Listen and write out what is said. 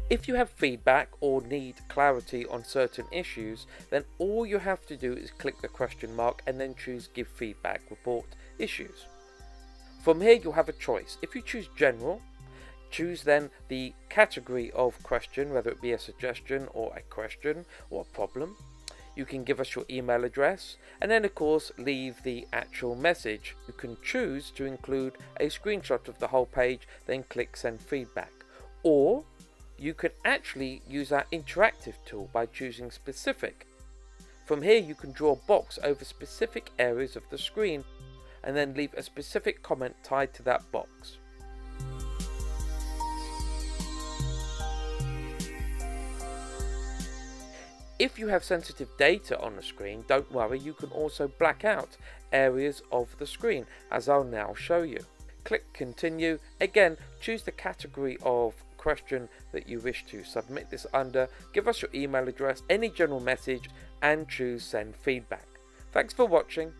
If you have feedback or need clarity on certain issues, then all you have to do is click the question mark and then choose Give Feedback, Report Issues. From here you'll have a choice. If you choose General, choose then the category of question, whether it be a suggestion or a question or a problem. You can give us your email address and then of course leave the actual message. You can choose to include a screenshot of the whole page, then click Send Feedback. Or you can actually use our interactive tool by choosing Specific. From here you can draw a box over specific areas of the screen and then leave a specific comment tied to that box. If you have sensitive data on the screen, don't worry, you can also black out areas of the screen, as I'll now show you. Click Continue. Again, choose the category of question that you wish to submit this under, give us your email address, any general message, and choose Send Feedback. Thanks for watching.